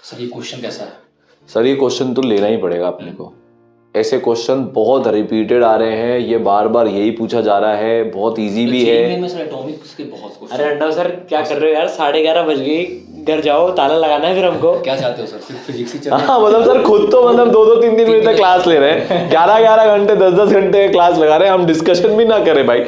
Sir ये question कैसा है? सर ये क्वेश्चन तो लेना ही पड़ेगा अपने को। ऐसे क्वेश्चन बहुत रिपीटेड आ रहे हैं, ये बार बार यही पूछा जा रहा है, बहुत इजी भी है। में सर एटॉमिक्स के बहुत क्वेश्चन। अरे अंडा सर क्या कर रहे हो यार, 11:30 बज गई, घर जाओ, ताला लगाना है फिर हमको। क्या चाहते हो सर, सिर्फ फिजिक्स ही चाहिए? हाँ मतलब सर खुद तो मतलब 2-2 3-3 बजे तक क्लास ले रहे हैं, 11-11 घंटे 10-10 घंटे क्लास लगा रहे हैं, हम डिस्कशन भी ना करें भाई।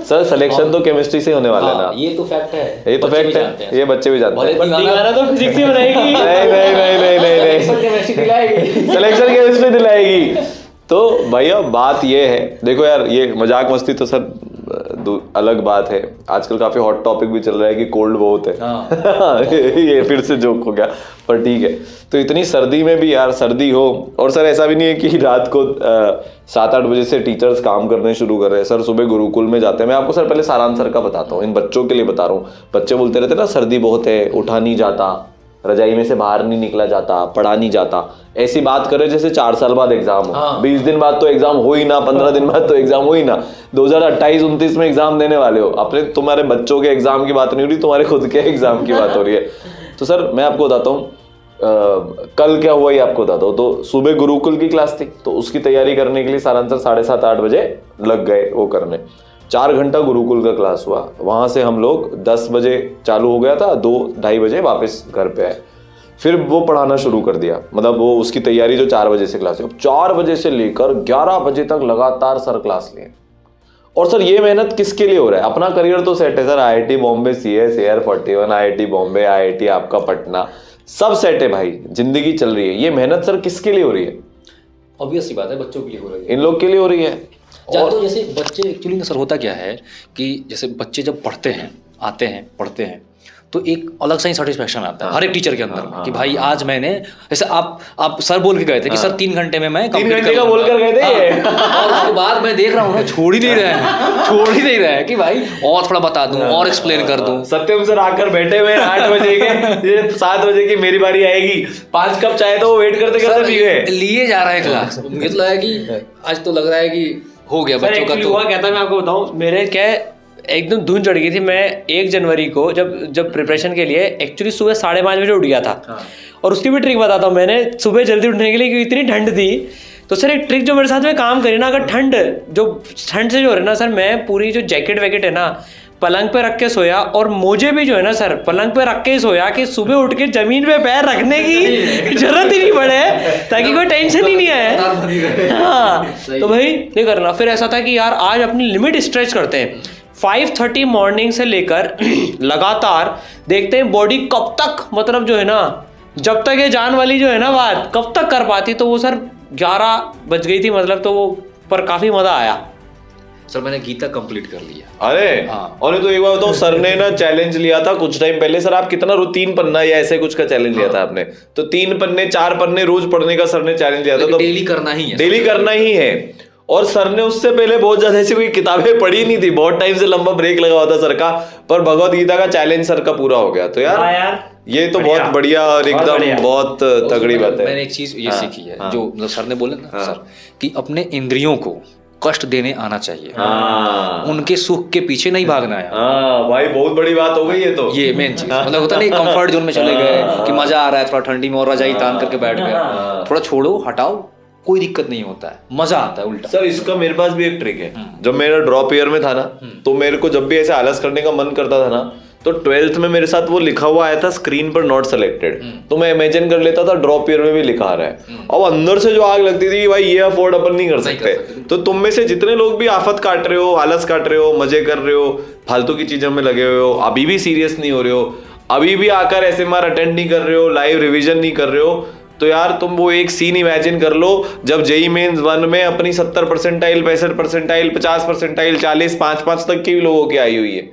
सर सिलेक्शन तो केमिस्ट्री से होने वाला है ना, ये तो फैक्ट है, ये तो फैक्ट है, ये बच्चे भी जानते हैं। दीवाना तो फिजिक्स ही बनाएगी। नहीं केमिस्ट्री दिलाएगी, सिलेक्शन केमिस्ट्री दिलाएगी। तो भैया बात ये है, देखो यार ये मजाक मस्ती तो सर अलग बात है, आजकल काफी हॉट टॉपिक भी चल रहा है कि कोल्ड बहुत है। ये फिर से जोक हो गया, पर ठीक है। तो इतनी सर्दी में भी यार सर्दी हो, और सर ऐसा भी नहीं है कि रात को 7-8 बजे से टीचर्स काम करने शुरू कर रहे हैं। सर सुबह गुरुकुल में जाते हैं। मैं आपको सर पहले सारांश सर का बताता हूँ, इन बच्चों के लिए बता रहा हूँ। बच्चे बोलते रहते ना सर्दी बहुत है, उठा नहीं जाता, रजाई में से बाहर नहीं निकला जाता, पढ़ा नहीं जाता। ऐसी बात करे जैसे 4 साल बाद एग्जाम हो। 20 दिन बाद तो एग्जाम हो ही ना, 15 दिन बाद तो एग्जाम हो ही ना। 2028-29 में एग्जाम देने वाले हो, अपने तुम्हारे बच्चों के एग्जाम की बात नहीं हो रही, तुम्हारे खुद के एग्जाम की बात हो रही है। तो सर मैं आपको बताता हूँ कल क्या हुआ ये आपको बताता हूँ। तो सुबह गुरुकुल की क्लास थी, तो उसकी तैयारी करने के लिए सारांश सर 7:30-8 बजे लग गए वो करने। 4 घंटा गुरुकुल का क्लास हुआ, वहां से हम लोग 10 बजे चालू हो गया था, 2-2:30 बजे वापस घर पे आए। फिर वो पढ़ाना शुरू कर दिया, मतलब वो उसकी तैयारी जो 4 बजे से क्लास है, 4 बजे से लेकर 11 बजे तक लगातार सर क्लास लिए। और सर ये मेहनत किसके लिए हो रहा है? अपना करियर तो सेट है sir, IIT Bombay, CS, AR41, IIT Bombay, IIT आपका पटना, सब सेट है भाई, जिंदगी चल रही है। ये मेहनत सर किसके लिए हो रही है? ऑब्वियस सी बात है, बच्चों के लिए हो रही है, इन लोग के लिए हो रही है। तो जैसे बच्चे एक्चुअली सर होता क्या है कि जैसे बच्चे जब पढ़ते हैं, आते हैं, पढ़ते हैं, तो एक अलग सा ही सेटिस्फैक्शन आता है हर एक टीचर के अंदर कि भाई आज मैंने, जैसे आप सर बोल के गए थे कि सर 3 घंटे में मैं 3 घंटे का बोल कर गए थे। और उसके बाद मैं देख रहा हूँ ना, छोड़ ही नहीं रहे हैं कि भाई और थोड़ा बता दूं और एक्सप्लेन कर दूं। सत्यम सर आकर बैठे हुए 8 बजे के, 7 बजे की मेरी बारी आएगी, 5 कप चाय तो वो वेट करते करते पी गए, लिए जा रहा है क्लास। मुझे तो लगा कि आज तो लग रहा है कि हो गया बच्चों का। तो हुआ क्या था मैं आपको बताऊं, मेरे क्या एकदम धुन चढ़ गई थी। मैं 1 जनवरी को जब प्रिपरेशन के लिए एक्चुअली सुबह 5:30 बजे उठ गया था। और उसकी भी ट्रिक बताता हूँ मैंने सुबह जल्दी उठने के लिए, क्योंकि इतनी ठंड थी। तो सर एक ट्रिक जो मेरे साथ में काम करी ना, अगर ठंड से जो है ना सर, मैं पूरी जो जैकेट वैकेट है ना पलंग पे रख के सोया, और मोजे भी जो है ना सर पलंग पे रख के ही सोया कि सुबह उठ के जमीन पे पैर रखने की जरूरत ही नहीं पड़े, ताकि कोई टेंशन ही नहीं आए। हाँ तो भाई ये करना। फिर ऐसा था कि यार आज अपनी लिमिट स्ट्रेच करते हैं। 5:30 मॉर्निंग से लेकर लगातार देखते हैं बॉडी कब तक, मतलब जो है ना, जब तक ये जान वाली जो है ना बात कब तक कर पाती। तो वो सर 11 बज गई थी मतलब, तो वो पर काफी मजा आया। सर मैंने गीता कंप्लीट कर लिया। अरे और तो एक बार बताओ, सर ने ना चैलेंज लिया था कुछ टाइम पहले। सर आप कितना 3 पन्ना या ऐसे कुछ का चैलेंज लिया था आपने, तो 3 पन्ने 4 पन्ने रोज पढ़ने का सर ने चैलेंज लिया था। तो डेली करना ही है, डेली करना ही है। और सर ने उससे पहले बहुत ज्यादा ऐसी कोई किताबें पढ़ी नहीं थी, बहुत टाइम से लंबा ब्रेक लगा हुआ था सर का, पर भगवत गीता का चैलेंज सर का पूरा हो गया। तो यार ये तो बहुत बढ़िया और एकदम बहुत तगड़ी बात है। मैंने एक चीज ये सीखी है, जो मतलब सर ने बोले ना सर, कि अपने इंद्रियों को कष्ट देने आना चाहिए, उनके सुख के पीछे नहीं भागना है। भाई बहुत बड़ी बात हो गई है। तो ये मेन चीज, मतलब होता नहीं कंफर्ट जोन में चले गए कि मजा आ रहा है थोड़ा ठंडी में, और रजाई तान करके बैठ गए, थोड़ा छोड़ो हटाओ, कोई दिक्कत नहीं होता है, मजा आता है उल्टा। सर इसका मेरे पास भी एक ट्रिक है। जब मेरा ड्रॉप ईयर में था ना, तो मेरे को जब भी ऐसे आलस करने का मन करता था ना, तो 12th में मेरे साथ वो लिखा हुआ आया था स्क्रीन पर नॉट सेलेक्टेड, तो मैं इमेजिन कर लेता था ड्रॉप ईयर में भी लिखा आ रहा है। अब अंदर से जो आग लगती थी कि भाई ये अफोर्ड अपन नहीं कर सकते। तो तुम में से जितने लोग भी आफत काट रहे हो, आलस काट रहे हो, मजे कर रहे हो, फालतू की चीजों में लगे हुए हो, अभी भी सीरियस नहीं हो रहे हो, अभी भी आकर SMR अटेंड नहीं कर रहे हो, लाइव रिविजन नहीं कर रहे हो, तो यार तुम वो एक सीन इमेजिन कर लो, जब JEE मेंस 1 में अपनी 70 परसेंटाइल, 65 परसेंटाइल, 50 परसेंटाइल, 40, 5 तक की लोगों की आई हुई है,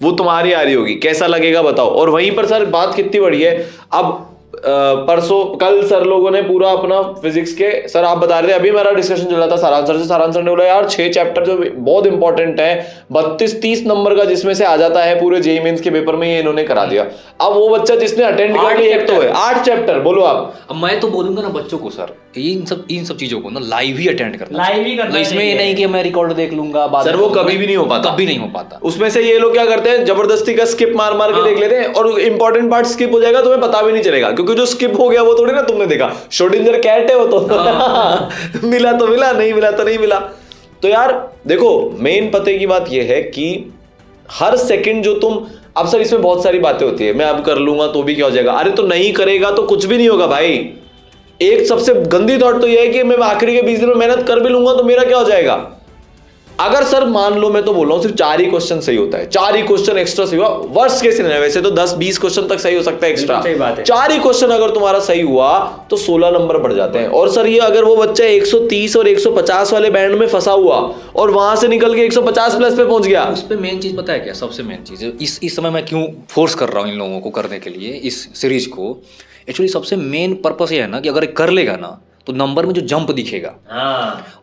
वो तुम्हारी आ रही होगी, कैसा लगेगा बताओ। और वहीं पर सर बात कितनी बड़ी है। अब कल सर लोगों ने पूरा अपना फिजिक्स के, सर आप बता रहे थे, अभी मेरा डिस्कशन चल रहा था सारांश सर से, सारांश सर ने बोला यार 6 चैप्टर जो बहुत इंपॉर्टेंट है, 32-30 नंबर का जिसमें से आ जाता है पूरे JEE मेंस के पेपर में, ये इन्होंने करा दिया। अब वो बच्चा जिसने अटेंड कर लिया, एक तो है 8 चैप्टर, बोलो आप। अब मैं तो बोलूंगा ना बच्चों को सर, इन सब चीजों को ना लाइव ही अटेंड करना, लाइव ही करना, इसमें ये नहीं कि मैं रिकॉर्ड देख लूंगा बाद। सर वो कभी भी नहीं हो पाता, कभी नहीं हो पाता। उसमें से ये लोग क्या करते हैं, जबरदस्ती का स्किप मार मार के देख लेते हैं, और इंपॉर्टेंट पार्ट स्किप हो जाएगा, तुम्हें पता भी नहीं चलेगा, क्योंकि क्योंकि जो स्किप हो गया वो थोड़ी ना तुमने देखा, श्रोडिंगर कैट है वो तो मिला तो मिला, नहीं मिला तो नहीं मिला। तो यार देखो मेन पते की बात ये है कि हर सेकंड जो तुम, अब सर इसमें बहुत सारी बातें होती है, मैं अब कर लूंगा तो भी क्या हो जाएगा, अरे तो नहीं करेगा तो कुछ भी नहीं होगा भाई। एक सबसे गंदी थॉट तो ये है कि मैं आखिरी के 20 दिन में मेहनत कर भी लूंगा तो मेरा क्या हो जाएगा। अगर सर मान लो, मैं तो बोल रहा हूँ सिर्फ 4 ही क्वेश्चन सही होता है, 4 ही क्वेश्चन एक्स्ट्रा सही हुआ, वर्स्ट केस नहीं है, वैसे तो 10-20 क्वेश्चन तक सही हो सकता है एक्स्ट्रा, 4 ही क्वेश्चन अगर तुम्हारा सही हुआ तो 16 नंबर बढ़ जाते हैं। और सर ये अगर वो बच्चा 130 और 150 वाले बैंड में फंसा हुआ और वहां से निकल के 150 प्लस पे पहुंच गया, उस पे मेन चीज पता है क्या, सबसे मेन चीज इस समय मैं क्यों फोर्स कर रहा हूँ इन लोगों को करने के लिए इस सीरीज को, एक्चुअली सबसे मेन पर्पस ये है ना कि अगर कर लेगा ना तो नंबर में जो जंप दिखेगा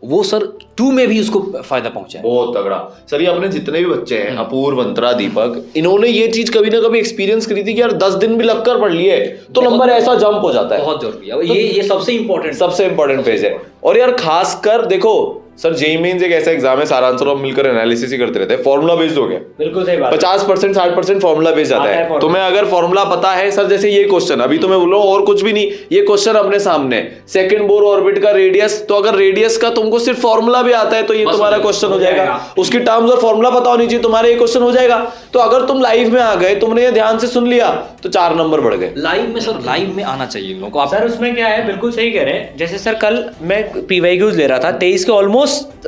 वो सर 2 में भी उसको फायदा पहुंचा है। बहुत तगड़ा सर। ये अपने जितने भी बच्चे हैं, अपूर्व, अंतरा, दीपक, इन्होंने ये चीज कभी ना कभी एक्सपीरियंस करी थी कि यार 10 दिन भी लगकर पढ़ लिए तो नंबर ऐसा जंप हो जाता है। बहुत जरूरी है ये सबसे इंपॉर्टेंट फेज है। और यार खासकर देखो सर जेईई मेंस एक ऐसा एग्जाम है, सारा आंसर हम मिलकर एनालिसिस ही करते रहते हैं, फॉर्मूला बेस्ड हो गया, बिल्कुल सही बात, 50% 60% फॉर्मूला बेस्ड आता है। तुम्हें अगर फॉर्मूला पता है सर, जैसे ये क्वेश्चन अभी तो मैं बोल रहा हूँ और कुछ भी नहीं, ये क्वेश्चन अपने सामने सेकंड बोर ऑर्बिट का रेडियस, तो अगर रेडियस का तुमको सिर्फ फॉर्मूला भी आता है तो ये तुम्हारा क्वेश्चन हो जाएगा, उसकी टर्म्स और फॉर्मूला पता होनी चाहिए, तुम्हारा ये क्वेश्चन हो जाएगा। तो अगर तुम लाइव में आ गए, तुमने ये ध्यान से सुन लिया तो 4 नंबर बढ़ गए। लाइव में सर, लाइव में आना चाहिए इन लोगों को। सर उसमें क्या है, बिल्कुल सही कह रहे हैं। जैसे सर कल मैं पीवाईक्यूज ले रहा था 23 के ऑलमोस्ट,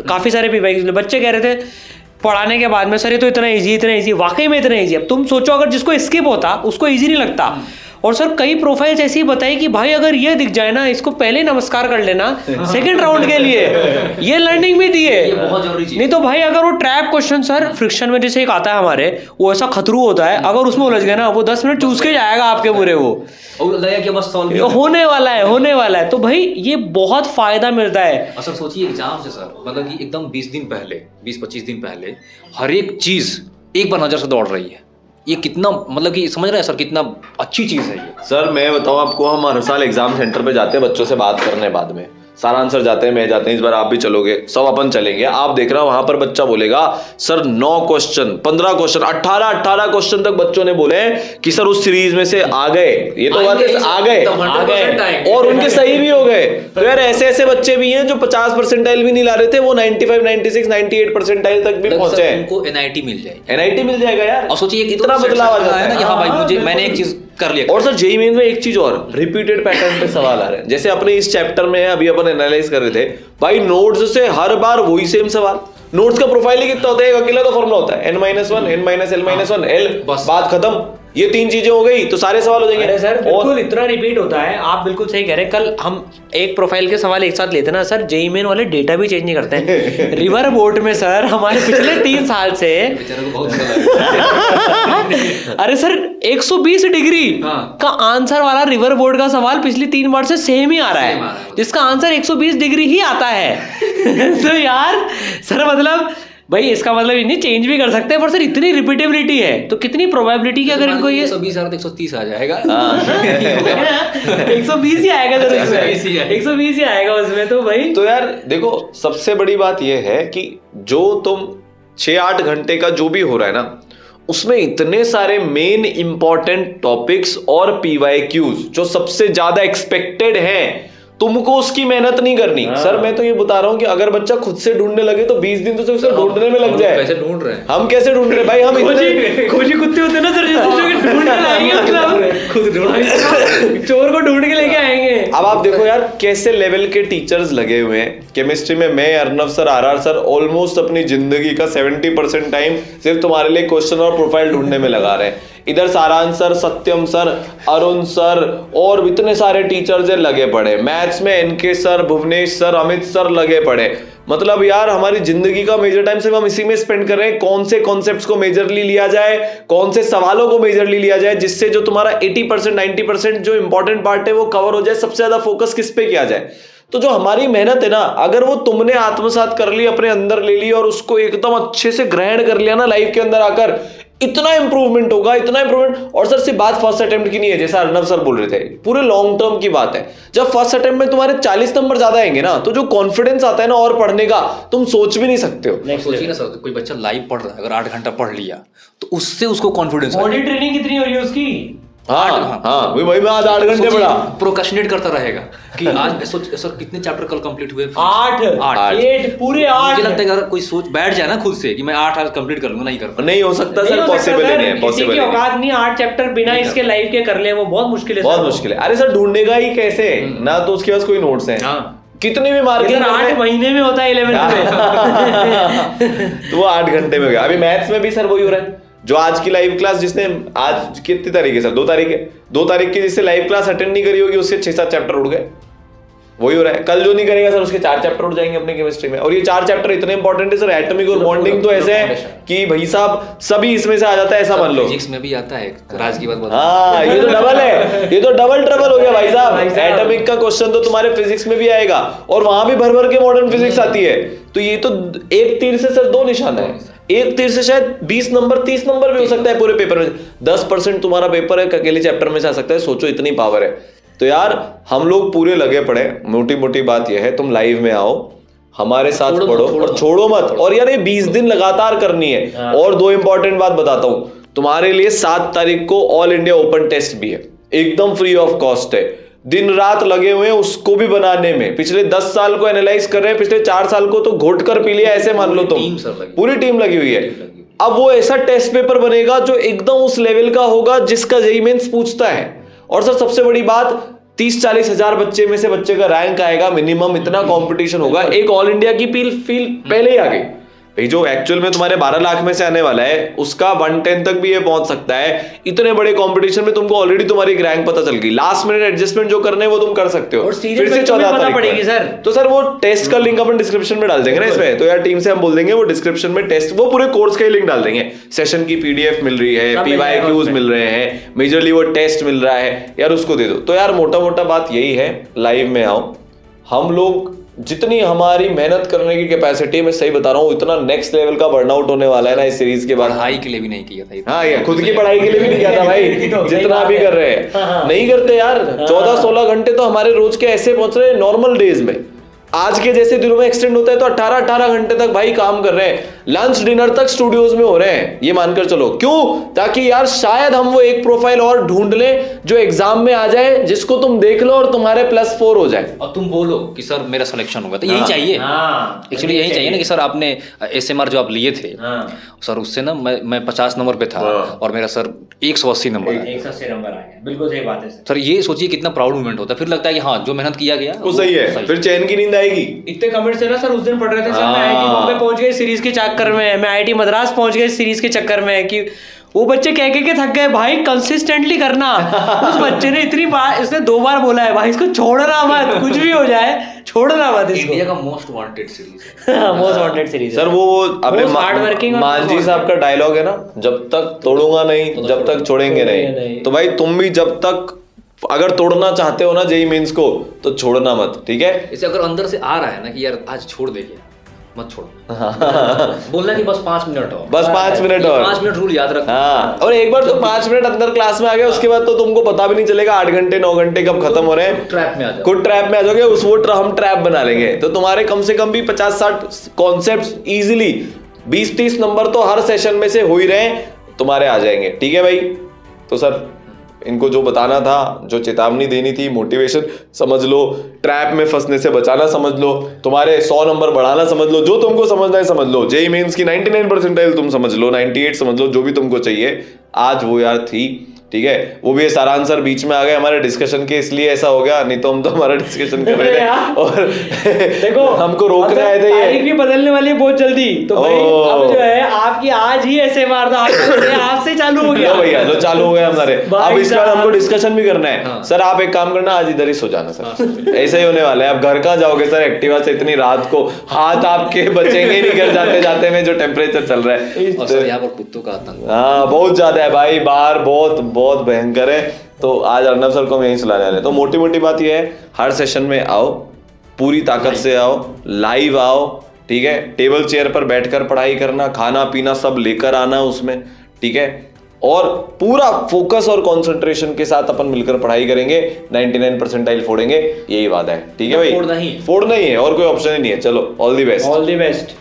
काफी सारे पीवाईक्यूज, बच्चे कह रहे थे पढ़ाने के बाद में सर ये तो इतना इजी, वाकई में इतना इजी। अब तुम सोचो अगर जिसको स्किप होता उसको इजी नहीं लगता। और सर कई प्रोफाइल्स ऐसी बताई कि भाई अगर ये दिख जाए ना, इसको पहले नमस्कार कर लेना सेकंड राउंड के लिए, ये लर्निंग भी दी है, बहुत जरूरी चीज। नहीं तो भाई अगर वो ट्रैप क्वेश्चन सर फ्रिक्शन में जैसे एक आता है हमारे, वो ऐसा खतरू होता है, अगर उसमें उलझ गए ना वो 10 मिनट चूस के जाएगा आपके पूरे, वो कि बस होने वाला है। तो भाई ये बहुत फायदा मिलता है। असल सोचिए एग्जाम से सर, मतलब कि एकदम 20-25 दिन पहले हर एक चीज एक बार नजर से दौड़ रही है। ये कितना, मतलब कि समझ रहे हैं सर कितना अच्छी चीज है ये। सर मैं बताऊं आपको, हम हर साल एग्जाम सेंटर पे जाते हैं बच्चों से बात करने, बाद में सारा आंसर जाते हैं, मैं जाते हैं, इस बार आप भी चलोगे, सब अपन चलेंगे। आप देख रहा वहां पर बच्चा बोलेगा सर 9 क्वेश्चन 15 क्वेश्चन 18 क्वेश्चन तक बच्चों ने बोले कि सर उस सीरीज में से आ गए। ये तो बात है, आ गए और उनके सही भी हो गए। तो यार ऐसे ऐसे बच्चे भी हैं जो 50 परसेंटाइल भी नहीं ला रहे थे, वो 95 96 98 परसेंटाइल तक भी पहुंचे हैं। उनको एनआईटी मिल जाएगी, एनआईटी मिल जाएगा यार। और सोचिए इतना बदलाव आ जाता है ना कि हाँ भाई मैंने एक चीज कर लिया। और सर जेईई मेंस में एक चीज और, रिपीटेड पैटर्न पे सवाल आ रहे हैं। जैसे अपने इस चैप्टर में अभी अपन एनालाइज कर रहे थे भाई, नोट्स से हर बार वही सेम सवाल। नोट्स का प्रोफाइल ही कितना होता है, एक अकेला तो फॉर्मूला होता है n-1 n-l-1 l, बात खत्म। ये 3 चीजें हो गई तो सारे सवाल हो जाएंगे। अरे सर बिल्कुल इतना रिपीट होता है, आप बिल्कुल सही कह रहे हैं। कल हम एक प्रोफाइल के सवाल एक साथ लेते ना सर, जेईई मेन वाले डेटा भी चेंज नहीं करते हैं। रिवर बोर्ड में सर हमारे पिछले 3 साल से अरे सर 120 डिग्री का आंसर वाला रिवर बोर्ड का सवाल पिछली 3 बार से सेम ही आ रहा है, जिसका आंसर 120 डिग्री ही आता है। तो यार सर मतलब भाई इसका मतलब ये नहीं, चेंज भी कर सकते हैं, पर सर इतनी रिपीटेबिलिटी है तो कितनी प्रोबेबिलिटी कि अगर इनको ये 120 130 आ जाएगा। 120 ही आएगा सर, 120 ही आएगा उसमें। तो भाई तो यार देखो सबसे बड़ी बात ये है कि जो तुम 6-8 घंटे का जो भी हो रहा है ना, उसमें इतने सारे मेन इंपॉर्टेंट टॉपिक्स और पीवाईक्यूज जो सबसे ज्यादा एक्सपेक्टेड हैं, तुमको उसकी मेहनत नहीं करनी। सर मैं तो ये बता रहा हूँ कि अगर बच्चा खुद से ढूंढने लगे तो 20 दिन तो सिर्फ उसे ढूंढने में लग जाए। कैसे ढूंढ रहे हैं हम, कैसे ढूंढ रहे भाई, हम खोजी कुत्ते होते ना सर, जैसे ढूंढ के लाएंगे, मतलब खुद ढूंढ चोर को ढूंढ के लेके आएंगे। अब आप देखो यार कैसे लेवल के टीचर्स लगे हुए हैं। केमिस्ट्री में मैं, Arnav sir, RR sir almost अपनी जिंदगी का 70% टाइम सिर्फ तुम्हारे लिए क्वेश्चन और प्रोफाइल ढूंढने में लगा रहे हैं। इधर Saransh sir, Satyam sir, Arun sir और इतने सारे टीचर्स लगे पड़े। मैथ्स में NK sir, Bhuvnesh sir, Amit sir लगे पड़े। मतलब यार हमारी जिंदगी का मेजर टाइम सिर्फ हम इसी में स्पेंड कर रहे हैं, कौन से कॉन्सेप्ट्स को मेजरली लिया जाए, कौन से सवालों को मेजरली लिया जाए, जिससे जो तुम्हारा 80% 90% जो इंपॉर्टेंट पार्ट है वो कवर हो जाए। सबसे ज्यादा फोकस किस पे किया जाए। तो जो हमारी मेहनत है ना, अगर वो तुमने आत्मसात कर ली, अपने अंदर ले ली और उसको एकदम अच्छे से ग्रहण कर लिया ना लाइफ के अंदर आकर, इतना इंप्रूवमेंट होगा, इतना इंप्रूवमेंट। और सर सिर्फ बात फर्स्ट अटेम्प्ट की नहीं है, जैसा अर्नव सर बोल रहे थे, पूरे लॉन्ग टर्म की बात है। जब फर्स्ट अटेम्प्ट में तुम्हारे 40 नंबर ज्यादा आएंगे ना, तो जो कॉन्फिडेंस आता है ना और पढ़ने का, तुम सोच भी नहीं सकते हो। सोचिए ना सर, कोई बच्चा लाइव पढ़ रहा है, अगर 8 घंटा पढ़ लिया तो उससे उसको कॉन्फिडेंस, बॉडी ट्रेनिंग कितनी हो रही है उसकी, हाँ भाई मैं आज 8 घंटे पढ़ा। प्रोक्रेस्टिनेट करता रहेगा कि आज सोच सर कितने चैप्टर कल कंप्लीट हुए? 8 पूरे 8। मुझे लगता है अगर कोई सोच बैठ जाए ना खुद से कि मैं 8 आज कंप्लीट कर लूंगा, नहीं कर पाऊंगा। नहीं हो सकता सर, पॉसिबल नहीं है, पॉसिबल नहीं। औकात नहीं 8 चैप्टर बिना इसके लाइफ के कर ले, वो बहुत मुश्किल है, बहुत मुश्किल है। अरे सर ढूंढेगा ही कैसे, ना तो उसके पास कोई नोट्स हैं, कितनी भी मार्किंग 8 महीने में होता है 11th में। तो वो 8 घंटे में हो गया। अभी मैथ्स में भी सर वही हो रहा है। जो आज की लाइव क्लास, जिसने आज कितनी तारीख है सर? 2 तारीख है। 2 तारीख की जिससे लाइव क्लास अटेंड नहीं करी होगी उससे 6-7 चैप्टर उड़ गए। वही हो रहा है। कल जो नहीं करेगा सर उसके 4 चैप्टर उड़ जाएंगे अपने केमिस्ट्री में। और ये 4 चैप्टर इतने इंपॉर्टेंट है सर, एटॉमिक और बॉन्डिंग तो ऐसे है कि भाई साहब सभी इसमें से आ जाता है, ऐसा मान लो। फिजिक्स में भी आता है, राज की बात। हाँ ये तो डबल है, ये तो डबल ट्रबल हो गया भाई साहब। एटॉमिक का क्वेश्चन तो तुम्हारे फिजिक्स में भी आएगा और वहां भी भर भर के मॉडर्न फिजिक्स आती है। तो ये तो एक तीर से सर 2 निशान है। एक तीर से शायद 20 नंबर 30 नंबर भी हो सकता है पूरे पेपर में। 10% तुम्हारा पेपर है, अकेले चैप्टर में से आ सकता है। सोचो इतनी पावर है। तो यार हम लोग पूरे लगे पड़े। मोटी मोटी बात यह है, तुम लाइव में आओ, हमारे साथ पढ़ो और छोड़ो मत। और यार ये 20 दिन लगातार करनी है। और 2 इंपॉर्टेंट बात बताता हूं तुम्हारे लिए। 7 तारीख को ऑल इंडिया ओपन टेस्ट भी है, एकदम फ्री ऑफ कॉस्ट है। दिन रात लगे हुए हैं उसको भी बनाने में। पिछले 10 साल को एनालाइज कर रहे हैं, पिछले 4 साल को तो घोट कर पी लिया, ऐसे मान लो तुम। पूरी टीम लगी हुई है। अब वो ऐसा टेस्ट पेपर बनेगा जो एकदम उस लेवल का होगा जिसका जेईई मेंस पूछता है। और सर सबसे बड़ी बात, 30-40 हजार बच्चे में से बच्चे का रैंक आएगा मिनिमम। इतना कंपटीशन होगा। एक ऑल इंडिया की फील पहले ही आ गई भाई। जो एक्चुअल में तुम्हारे 12 लाख में से आने वाला है उसका 110 तक भी ये पहुंच सकता है। इतने बड़े कंपटीशन में तुमको ऑलरेडी तुम्हारी एक रैंक पता चल गई। लास्ट मिनट एडजस्टमेंट जो करने हैं वो तुम कर सकते हो। फिर से 14 तारीख पड़ेगी सर। तो सर वो टेस्ट का लिंक अपन डिस्क्रिप्शन में डाल देंगे ना इसमें। तो यार टीम से हम बोल देंगे वो डिस्क्रिप्शन में टेस्ट, वो पूरे कोर्स का ही लिंक डाल देंगे। सेशन की पीडीएफ मिल रही है, पीवाईक्यूज मिल रहे हैं, मेजरली वो टेस्ट मिल रहा है यार, उसको दे दो। तो यार मोटा मोटा बात यही है, लाइव में आओ। हम लोग जितनी हमारी मेहनत करने की कैपेसिटी, मैं सही बता रहा हूँ, इतना नेक्स्ट लेवल का बर्नआउट होने वाला है ना इस सीरीज के बाद। पढ़ाई के लिए भी नहीं किया था। हाँ ये खुद की पढ़ाई के लिए भी नहीं किया था भाई। जितना भी कर रहे हैं नहीं करते यार। 14-16 घंटे तो हमारे रोज के ऐसे पहुंच रहे हैं नॉर्मल डेज में। आज के जैसे दिनों में एक्सटेंड होता है तो 18-18 घंटे तक भाई काम कर रहे हैं। लंच डिनर तक स्टूडियोज में हो रहे हैं, ये मानकर चलो। क्यों? ताकि यार शायद हम वो एक प्रोफाइल और ढूंढ लें जो एग्जाम में आ जाए, जिसको तुम देख लो और तुम्हारे +4 हो जाए और तुम बोलो कि सर मेरा सिलेक्शन होगा। तो यही चाहिए एक्चुअली, यही चाहिए ना कि सर आपने एसएमआर जो आप लिए थे सर, उससे ना मैं 50 नंबर पे था और मेरा सर 180 नंबर आया। 180 नंबर आ गया। बिल्कुल सही बात है सर। ये सोचिए कितना प्राउड मोमेंट होता है। फिर लगता है कि हाँ जो मेहनत किया गया वो सही है, फिर चैन की नींद आएगी। इतने कमेंट्स है ना सर, उस दिन पढ़ रहे थे सर, मैं आईआईटी बॉम्बे पहुंच गए सीरीज के चक्कर में, मैं आईआईटी मद्रास पहुंच गए सीरीज के चक्कर में, कि वो बच्चे कह के थक गए भाई कंसिस्टेंटली करना। उस बच्चे ने इतनी बार, इसने 2 बार बोला है भाई इसको छोड़ना मत, कुछ भी हो जाए छोड़ना मत इसको। इंडिया का most wanted series, most wanted series sir. वो अपने मांझी साहब का डायलॉग है ना, जब तक तोड़ूंगा नहीं जब तक छोड़ेंगे नहीं। तो भाई तुम भी जब तक अगर तोड़ना चाहते हो ना जेईई मेंस को तो छोड़ना मत, ठीक है। इसे अगर अंदर से आ रहा है ना कि यार आज छोड़ देंगे, मत छोड़ो। बोलना कि बस 5 मिनट और, बस 5 मिनट और, 5 मिनट रूल याद रखना। हाँ, और एक बार तो 5 मिनट अंदर क्लास में आ गए उसके बाद तो तुमको पता भी नहीं चलेगा 8 घंटे 9 घंटे कब खत्म हो रहे हैं। ट्रैप में आ जाओ, खुद ट्रैप में आ जाओगे। उस वो हम ट्रैप बना लेंगे तो तुम्हारे कम से कम भी 50-60 कॉन्सेप्ट्स इजीली 20-30 नंबर तो हर सेशन में से हो ही रहे तुम्हारे आ जाएंगे, ठीक है भाई। तो सर इनको जो बताना था, जो चेतावनी देनी थी, मोटिवेशन समझ लो, ट्रैप में फंसने से बचाना समझ लो, तुम्हारे 100 नंबर बढ़ाना समझ लो, जो तुमको समझना है समझ लो। जेईई मेंस की 99 परसेंटाइल तुम समझ लो, 98 समझ लो, जो भी तुमको चाहिए आज वो यार थी, ठीक है। वो भी सारांश सर बीच में आ गए हमारे डिस्कशन के, इसलिए ऐसा हो गया, नहीं तो हम तो हमारा डिस्कशन कर रहे थे और देखो हमको रोकने आए थे। तारीख भी बदलने वाली है बहुत जल्दी, तो भाई अब जो है आपकी आज ही ऐसे मार दो, आज से चालू हो गया भैया, जो चालू हो गया हमारे। अब इसके बाद हमको डिस्कशन भी करना है। सर आप एक काम करना, आज इधर ही सो जाना सर, ऐसा ही होने वाला है। अब घर कहाँ जाओगे सर एक्टिवा से इतनी रात को, हाथ आपके बचेंगे नहीं घर जाते जाते में, जो टेम्परेचर चल रहा है। और सर यहाँ पर कुत्तों का आतंक बहुत ज्यादा है भाई, बाहर बहुत भयंकर है। तो आज अर्नब सर को हम यहीं सुलाने वाले। तो मोटी मोटी बात यह है, हर सेशन में आओ, पूरी ताकत से आओ, लाइव आओ, ठीक है। टेबल चेयर पर बैठकर पढ़ाई करना, खाना पीना सब लेकर आना उसमें, ठीक है। और पूरा फोकस और कंसंट्रेशन के साथ अपन मिलकर पढ़ाई करेंगे, 99 परसेंटाइल फोड़ेंगे, यही वादा है, ठीक है भाई। फोड़ना ही है और कोई ऑप्शन ही नहीं है। चलो ऑल द बेस्ट।